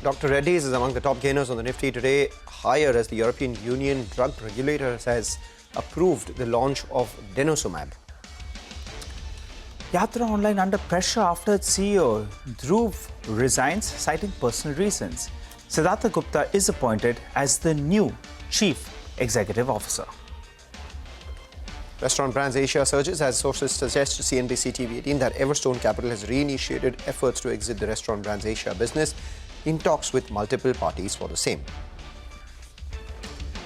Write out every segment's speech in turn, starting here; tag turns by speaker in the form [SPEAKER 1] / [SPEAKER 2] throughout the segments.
[SPEAKER 1] Dr. Reddy's is among the top gainers on the Nifty today, higher as the European Union drug regulator has approved the launch of denosumab.
[SPEAKER 2] Yatra Online under pressure after its CEO Dhruv resigns, citing personal reasons. Siddhartha Gupta is appointed as the new Chief Executive Officer.
[SPEAKER 1] Restaurant Brands Asia surges as sources suggest to CNBC-TV18 that Everstone Capital has reinitiated efforts to exit the Restaurant Brands Asia business in talks with multiple parties for the same.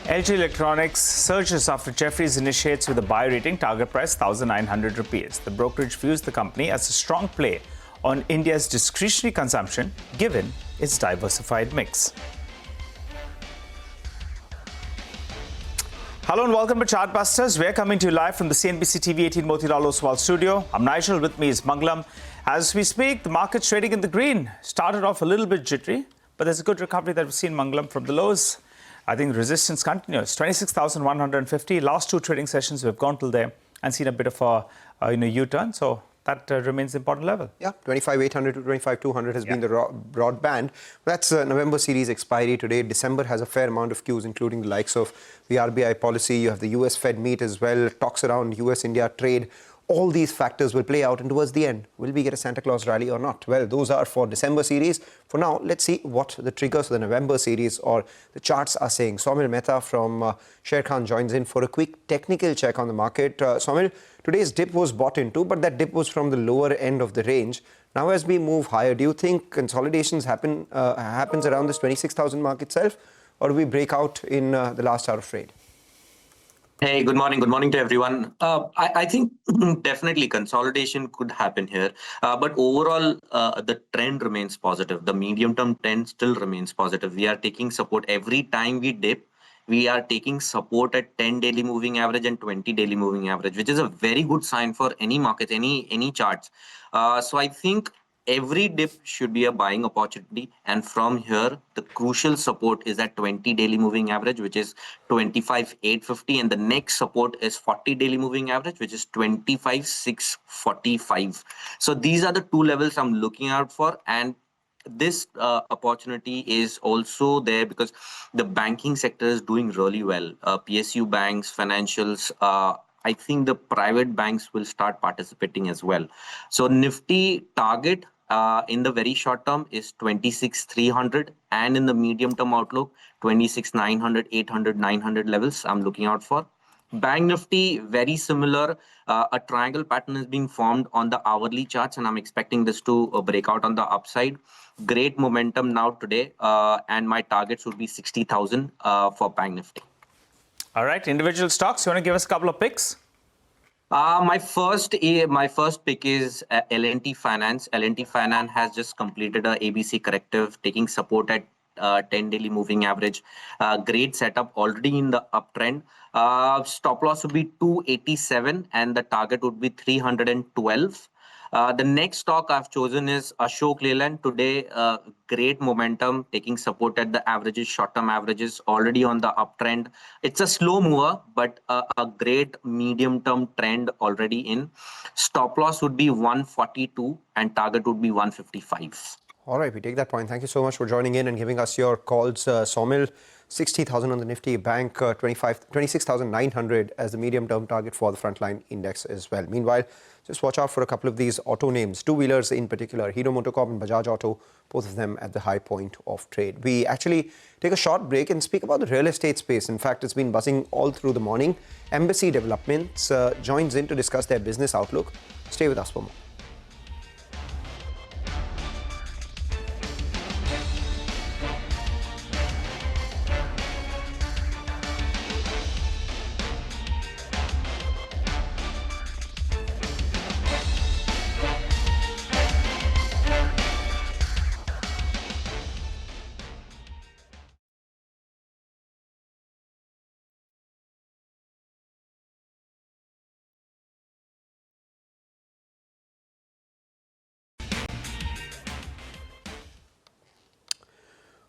[SPEAKER 2] LG Electronics surges after Jefferies initiates with a buy rating, target price 1,900 rupees. The brokerage views the company as a strong play on India's discretionary consumption given its diversified mix. Hello and welcome to Chartbusters. We're coming to you live from the CNBC-TV18 Motilal Oswal studio. I'm Nigel, with me is Mangalam. As we speak, the market's trading in the green. Started off a little bit jittery, but there's a good recovery that we've seen, Mangalam, from the lows. I think resistance continues. 26,150. Last two trading sessions, we've gone till there and seen a bit of a U-turn. So that remains the important level.
[SPEAKER 1] Yeah, 25,800 to 25,200 has been the broad band. That's November series expiry today. December has a fair amount of cues, including the likes of the RBI policy. You have the US Fed meet as well, talks around US-India trade. All these factors will play out, and towards the end, will we get a Santa Claus rally or not? Well, those are for December series. For now, let's see what the triggers for the November series or the charts are saying. Saumil Mehta from Sharekhan joins in for a quick technical check on the market. Saumil, today's dip was bought into, but that dip was from the lower end of the range. Now, as we move higher, do you think consolidations happens around this 26,000 mark itself, or do we break out in the last hour of trade?
[SPEAKER 3] Hey, good morning. Good morning to everyone. I think definitely consolidation could happen here. But overall, the trend remains positive. The medium-term trend still remains positive. We are taking support every time we dip. We are taking support at 10 daily moving average and 20 daily moving average, which is a very good sign for any market, any charts. So I think every dip should be a buying opportunity, and from here the crucial support is at 20 daily moving average, which is 25,850, and the next support is 40 daily moving average, which is 25,645. So these are the two levels I'm looking out for, and this opportunity is also there because the banking sector is doing really well. PSU banks, financials, I think the private banks will start participating as well. So Nifty target in the very short term is 26,300, and in the medium term outlook 26,900, 800, 900 levels I'm looking out for. Bank Nifty, very similar. A triangle pattern is being formed on the hourly charts, and I'm expecting this to break out on the upside. Great momentum now today, and my targets would be 60,000 for Bank Nifty.
[SPEAKER 2] All right, individual stocks, you want to give us a couple of picks?
[SPEAKER 3] My first pick is L&T Finance. L&T Finance has just completed a ABC corrective, taking support at 10 daily moving average. Great setup already in the uptrend. Stop loss would be 287, and the target would be 312. The next stock I've chosen is Ashok Leyland. Today, great momentum, taking support at the averages, short-term averages, already on the uptrend. It's a slow mover, but a great medium-term trend already in. Stop loss would be 142, and target would be 155.
[SPEAKER 1] All right, we take that point. Thank you so much for joining in and giving us your calls. Saumil, 60,000 on the Nifty, Bank 26,900 as the medium-term target for the frontline index as well. Meanwhile, just watch out for a couple of these auto names, two-wheelers in particular, Hero MotoCorp and Bajaj Auto, both of them at the high point of trade. We actually take a short break and speak about the real estate space. In fact, it's been buzzing all through the morning. Embassy Developments joins in to discuss their business outlook. Stay with us for more.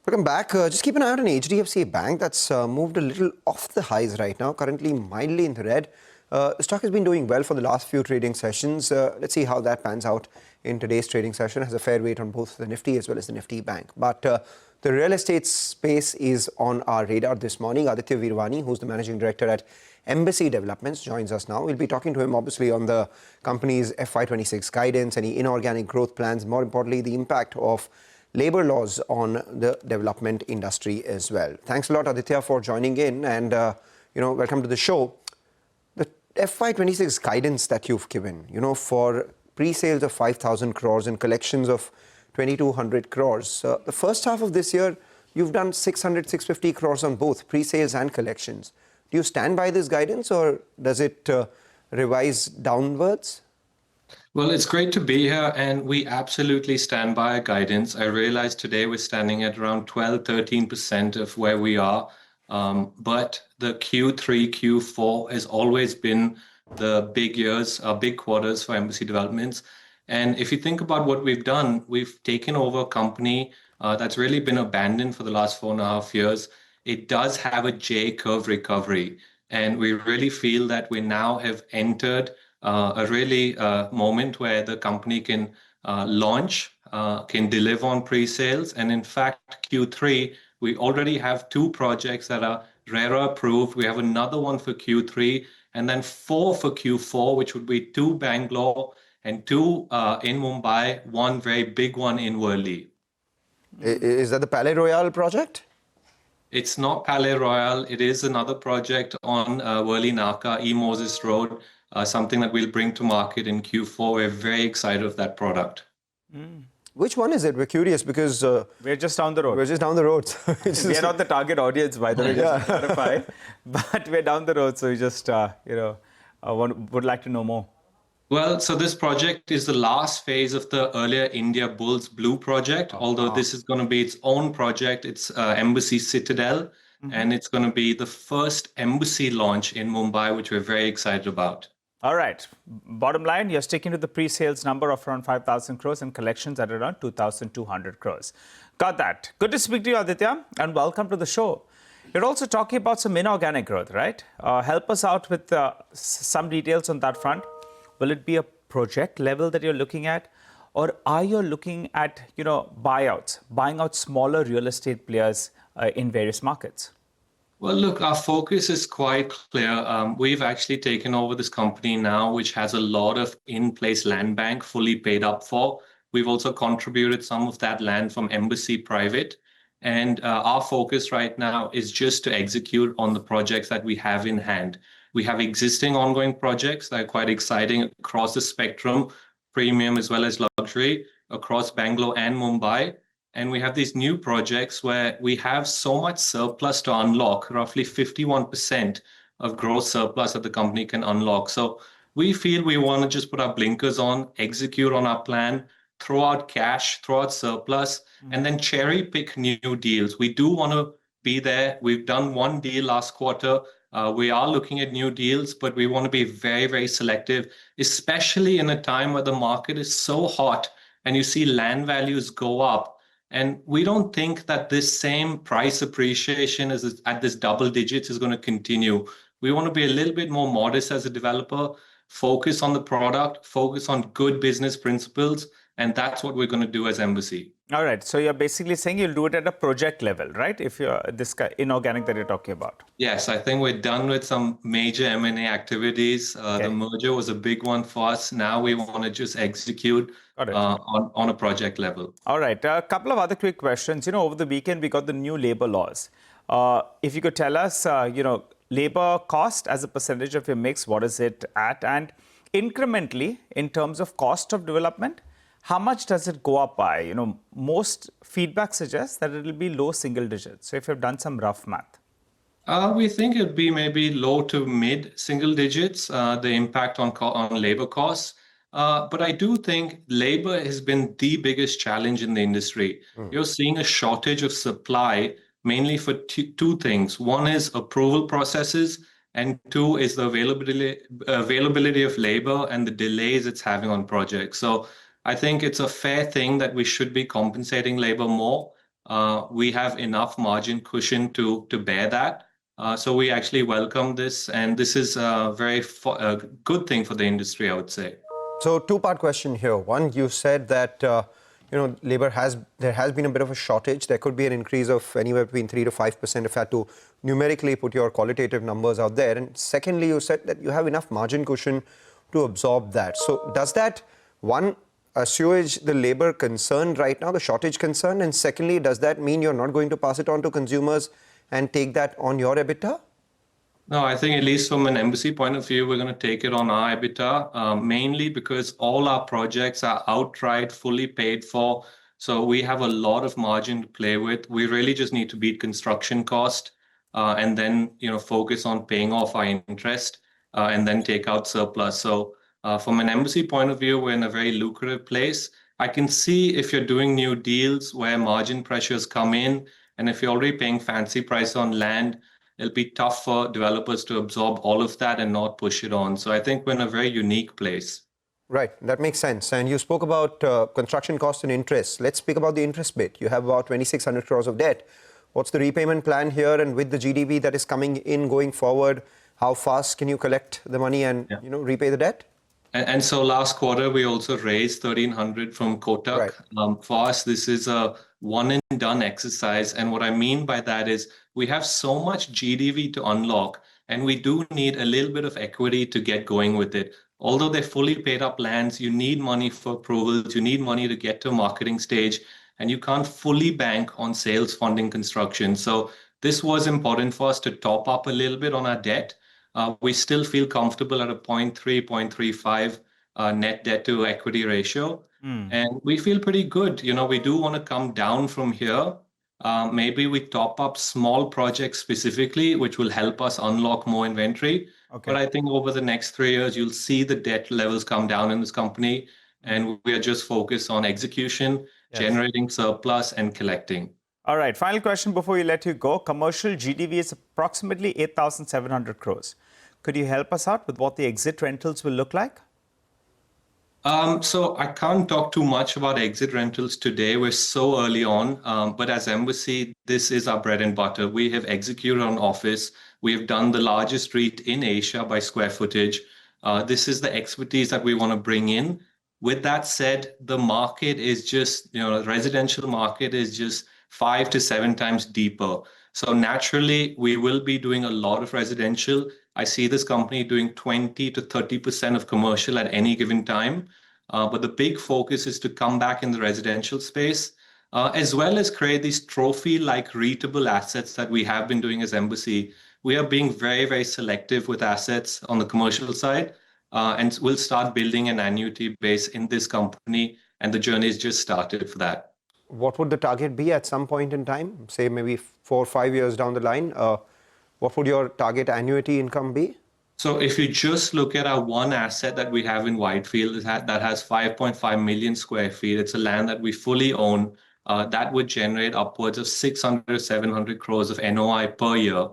[SPEAKER 1] Welcome back. Just keep an eye out on HDFC Bank. That's moved a little off the highs right now, currently mildly in the red. The stock has been doing well for the last few trading sessions. Let's see how that pans out in today's trading session. It has a fair weight on both the Nifty as well as the Nifty Bank. But the real estate space is on our radar this morning. Aditya Virwani, who's the managing director at Embassy Developments, joins us now. We'll be talking to him obviously on the company's FY26 guidance, any inorganic growth plans, more importantly, the impact of labor laws on the development industry as well. Thanks a lot, Aditya, for joining in, and welcome to the show. The FY26 guidance that you've given, for pre-sales of 5,000 crores and collections of 2,200 crores. The first half of this year, you've done 600, 650 crores on both pre-sales and collections. Do you stand by this guidance, or does it revise downwards?
[SPEAKER 4] Well, it's great to be here, and we absolutely stand by our guidance. I realize today we're standing at around 12, 13% of where we are. But the Q3, Q4 has always been the big years, big quarters for Embassy Developments. And if you think about what we've done, we've taken over a company that's really been abandoned for the last 4.5 years. It does have a J-curve recovery. And we really feel that we now have entered a really moment where the company can launch, can deliver on pre-sales. And in fact, Q3, we already have 2 projects that are RERA approved. We have another one for Q3, and then 4 for Q4, which would be 2 Bangalore and 2 in Mumbai, 1 very big one in Worli.
[SPEAKER 1] Is that the Palais Royal project?
[SPEAKER 4] It's not Palais Royal. It is another project on Worli Naka, E. Moses Road, something that we'll bring to market in Q4. We're very excited of that product.
[SPEAKER 1] Which one is it? We're curious because...
[SPEAKER 2] we're just down the road.
[SPEAKER 1] We're just down the road.
[SPEAKER 2] We are not the target audience, by the way, just to clarify. But we're down the road, so we just, would like to know more.
[SPEAKER 4] Well, so this project is the last phase of the earlier India Bulls Blue project, although this is going to be its own project. It's Embassy Citadel, and it's going to be the first embassy launch in Mumbai, which we're very excited about.
[SPEAKER 2] All right. Bottom line, you're sticking to the pre-sales number of around 5,000 crores and collections at around 2,200 crores. Got that. Good to speak to you, Aditya, and welcome to the show. You're also talking about some inorganic growth, right? Help us out with some details on that front. Will it be a project level that you're looking at, or are you looking at, buyouts, buying out smaller real estate players in various markets?
[SPEAKER 4] Well, look, our focus is quite clear. We've actually taken over this company now, which has a lot of in-place land bank fully paid up for. We've also contributed some of that land from Embassy Private. And our focus right now is just to execute on the projects that we have in hand. We have existing ongoing projects that are quite exciting across the spectrum, premium as well as luxury, across Bangalore and Mumbai. And we have these new projects where we have so much surplus to unlock, roughly 51% of gross surplus that the company can unlock. So we feel we want to just put our blinkers on, execute on our plan, throw out cash, throw out surplus, and then cherry pick new deals. We do want to be there. We've done 1 deal last quarter. We are looking at new deals, but we want to be very, very selective, especially in a time where the market is so hot and you see land values go up. And we don't think that this same price appreciation at this double digits is going to continue. We want to be a little bit more modest as a developer, focus on the product, focus on good business principles, and that's what we're going to do as Embassy.
[SPEAKER 2] All right. So you're basically saying you'll do it at a project level, right? If you're this inorganic that you're talking about.
[SPEAKER 4] Yes, I think we're done with some major M&A activities. The merger was a big one for us. Now we want to just execute on a project level.
[SPEAKER 2] All right. A couple of other quick questions. Over the weekend, we got the new labor laws. If you could tell us, labor cost as a percentage of your mix, what is it at? And incrementally, in terms of cost of development, how much does it go up by? Most feedback suggests that it will be low single digits. So if you've done some rough math.
[SPEAKER 4] We think it'd be maybe low to mid single digits, the impact on labor costs. But I do think labor has been the biggest challenge in the industry. You're seeing a shortage of supply, mainly for 2 things. One is approval processes, and 2 is the availability of labor and the delays it's having on projects. So I think it's a fair thing that we should be compensating labor more. We have enough margin cushion to bear that. So we actually welcome this, and this is a very good thing for the industry, I would say.
[SPEAKER 1] So two-part question here. One, you said that there has been a bit of a shortage. There could be an increase of anywhere between 3 to 5% if I had to numerically put your qualitative numbers out there. And secondly, you said that you have enough margin cushion to absorb that. So does that, one, assuage the labor concern right now, the shortage concern? And secondly, does that mean you're not going to pass it on to consumers and take that on your EBITDA?
[SPEAKER 4] No, I think at least from an embassy point of view, we're going to take it on our EBITDA, mainly because all our projects are outright fully paid for. So we have a lot of margin to play with. We really just need to beat construction cost and then focus on paying off our interest and then take out surplus. So from an embassy point of view, we're in a very lucrative place. I can see if you're doing new deals where margin pressures come in, and if you're already paying fancy price on land, it'll be tough for developers to absorb all of that and not push it on. So I think we're in a very unique place.
[SPEAKER 1] Right, that makes sense. And you spoke about construction cost and interest. Let's speak about the interest bit. You have about 2,600 crores of debt. What's the repayment plan here? And with the GDP that is coming in going forward, how fast can you collect the money and repay the debt?
[SPEAKER 4] And so last quarter, we also raised 1,300 from Kotak. Right. For us, this is a one and done exercise. And what I mean by that is we have so much GDV to unlock, and we do need a little bit of equity to get going with it. Although they're fully paid up lands, you need money for approvals, you need money to get to a marketing stage, and you can't fully bank on sales funding construction. So this was important for us to top up a little bit on our debt. We still feel comfortable at a 0.3, 0.35 net debt to equity ratio. And we feel pretty good. We do want to come down from here. Maybe we top up small projects specifically, which will help us unlock more inventory. Okay. But I think over the next 3 years, you'll see the debt levels come down in this company. And we are just focused on execution, generating surplus and collecting.
[SPEAKER 2] All right, final question before we let you go. Commercial GDV is approximately 8,700 crores. Could you help us out with what the exit rentals will look like?
[SPEAKER 4] So I can't talk too much about exit rentals today. We're so early on. But as Embassy, this is our bread and butter. We have executed on office. We have done the largest REIT in Asia by square footage. This is the expertise that we want to bring in. With that said, the market is just, the residential market is just 5 to 7 times deeper. So naturally, we will be doing a lot of residential. I see this company doing 20 to 30% of commercial at any given time. But the big focus is to come back in the residential space, as well as create these trophy-like REITable assets that we have been doing as Embassy. We are being very, very selective with assets on the commercial side, and we'll start building an annuity base in this company, and the journey is just started for that.
[SPEAKER 1] What would the target be at some point in time, say maybe 4 or 5 years down the line? What would your target annuity income be?
[SPEAKER 4] So if you just look at our one asset that we have in Whitefield that has 5.5 million square feet, it's a land that we fully own, that would generate upwards of 600, 700 crores of NOI per year.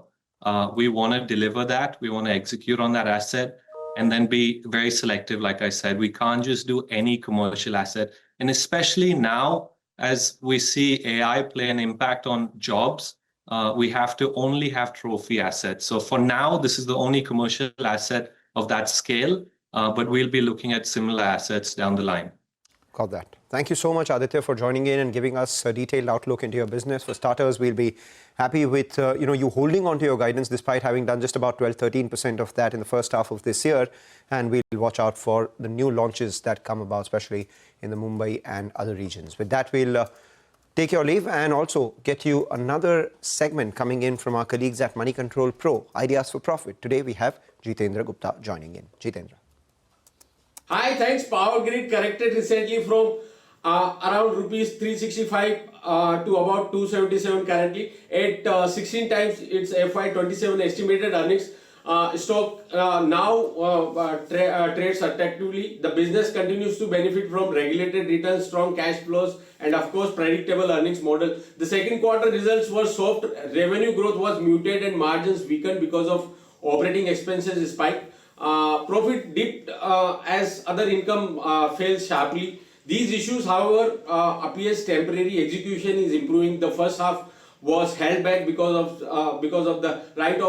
[SPEAKER 4] We want to deliver that. We want to execute on that asset and then be very selective. Like I said, we can't just do any commercial asset. And especially now, as we see AI play an impact on jobs, we have to only have trophy assets. So for now, this is the only commercial asset of that scale, but we'll be looking at similar assets down the line.
[SPEAKER 1] Got that. Thank you so much, Aditya, for joining in and giving us a detailed outlook into your business. For starters, we'll be happy with you holding on to your guidance despite having done just about 12-13% of that in the first half of this year. And we'll watch out for the new launches that come about, especially in the Mumbai and other regions. With that, we'll take your leave and also get you another segment coming in from our colleagues at Money Control Pro, Ideas for Profit. Today, we have Jitendra Gupta joining in. Jitendra.
[SPEAKER 5] Hi, thanks. Power Grid corrected recently from around rupees 365 to about 277 currently. At 16 times its FY27 estimated earnings. Stock now trades attractively. The business continues to benefit from regulated returns, strong cash flows, and of course predictable earnings model. The second quarter results were soft. Revenue growth was muted and margins weakened because of operating expenses spiked. Profit dipped as other income fell sharply. These issues, however, appears temporary. Execution is improving. The first half was held back because of the right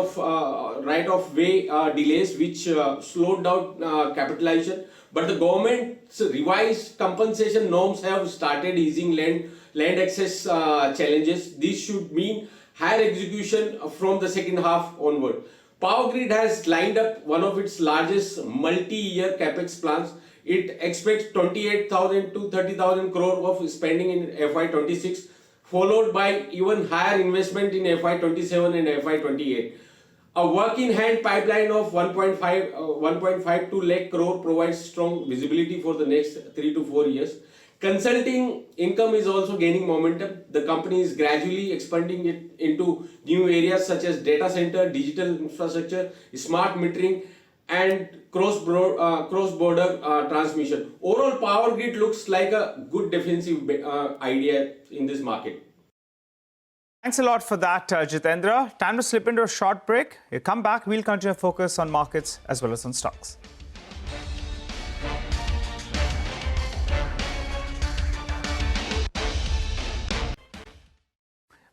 [SPEAKER 5] of way delays, which slowed down capitalization. But the government's revised compensation norms have started easing land access challenges. This should mean higher execution from the second half onward. Power Grid has lined up one of its largest multi-year capex plans. It expects 28,000 to 30,000 crore of spending in FY26, followed by even higher investment in FY27 and FY28. A work-in-hand pipeline of 1.52 lakh crore provides strong visibility for the next 3 to 4 years. Consulting income is also gaining momentum. The company is gradually expanding it into new areas such as data center, digital infrastructure, smart metering, and cross-border transmission. Overall, Power Grid looks like a good defensive idea in this market.
[SPEAKER 2] Thanks a lot for that, Jitendra. Time to slip into a short break. You come back, we'll continue to focus on markets as well as on stocks.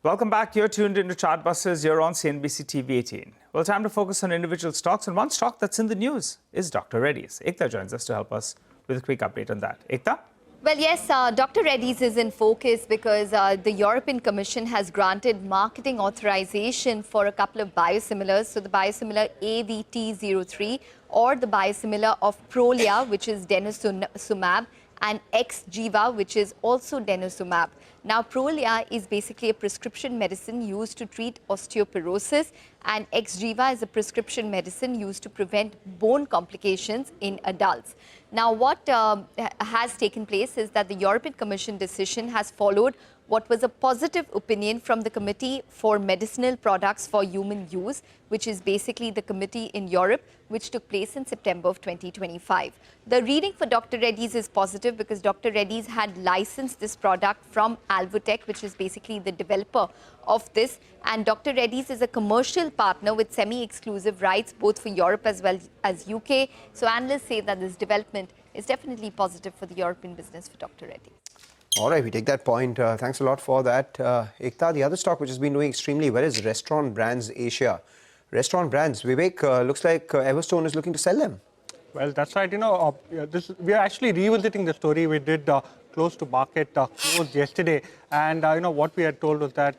[SPEAKER 2] Welcome back. You're tuned into Chartbusters. You're on CNBC-TV18. Well, time to focus on individual stocks. And one stock that's in the news is Dr. Reddy's. Ekta joins us to help us with a quick update on that. Ekta?
[SPEAKER 6] Well, yes, Dr. Reddy's is in focus because the European Commission has granted marketing authorization for a couple of biosimilars. So the biosimilar AVT03 or the biosimilar of Prolia, which is denosumab, and Xgeva, which is also denosumab. Now, Prolia is basically a prescription medicine used to treat osteoporosis, and Xgeva is a prescription medicine used to prevent bone complications in adults. Now, what has taken place is that the European Commission decision has followed what was a positive opinion from the Committee for Medicinal Products for Human Use, which is basically the committee in Europe, which took place in September of 2025. The reading for Dr. Reddy's is positive because Dr. Reddy's had licensed this product from Alvotech, which is basically the developer of this. And Dr. Reddy's is a commercial partner with semi-exclusive rights both for Europe as well as UK. So analysts say that this development is definitely positive for the European business for Dr. Reddy's.
[SPEAKER 1] All right, we take that point. Thanks a lot for that. Ekta, the other stock which has been doing extremely well is Restaurant Brands Asia. Restaurant Brands, Vivek, looks like Everstone is looking to sell them.
[SPEAKER 7] Well, that's right. You know, we are actually revisiting the story we did close to market close yesterday. And, you know, what we had told was that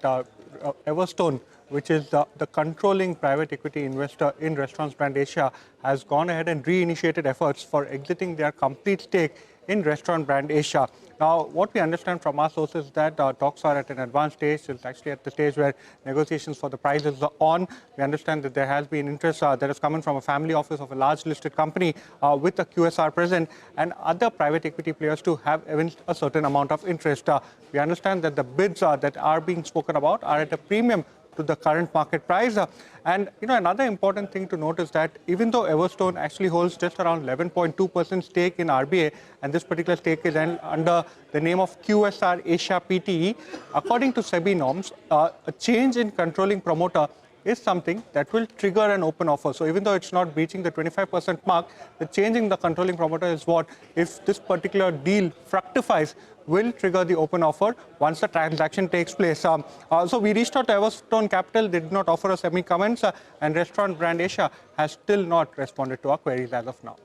[SPEAKER 7] Everstone, which is the controlling private equity investor in Restaurant Brands Asia, has gone ahead and reinitiated efforts for exiting their complete stake in Restaurant Brands Asia. Now, what we understand from our sources is that talks are at an advanced stage. It's actually at the stage where negotiations for the price is on. We understand that there has been interest that has come in from a family office of a large listed company with a QSR present and other private equity players to have evinced a certain amount of interest. We understand that the bids that are being spoken about are at a premium to the current market price. And you know, another important thing to note is that even though Everstone actually holds just around 11.2% stake in RBA, and this particular stake is under the name of QSR Asia Pte, according to SEBI norms, a change in controlling promoter is something that will trigger an open offer. So even though it's not breaching the 25% mark, the change in the controlling promoter is what, if this particular deal fructifies, will trigger the open offer once the transaction takes place. So we reached out to Everstone Capital. They did not offer us any comments, and Restaurant Brands Asia has still not responded to our queries as of now.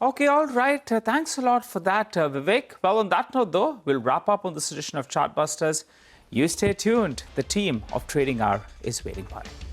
[SPEAKER 2] Okay, all right. Thanks a lot for that, Vivek. Well, on that note, though, we'll wrap up on this edition of Chartbusters. You stay tuned. The team of Trading Hour is waiting for you.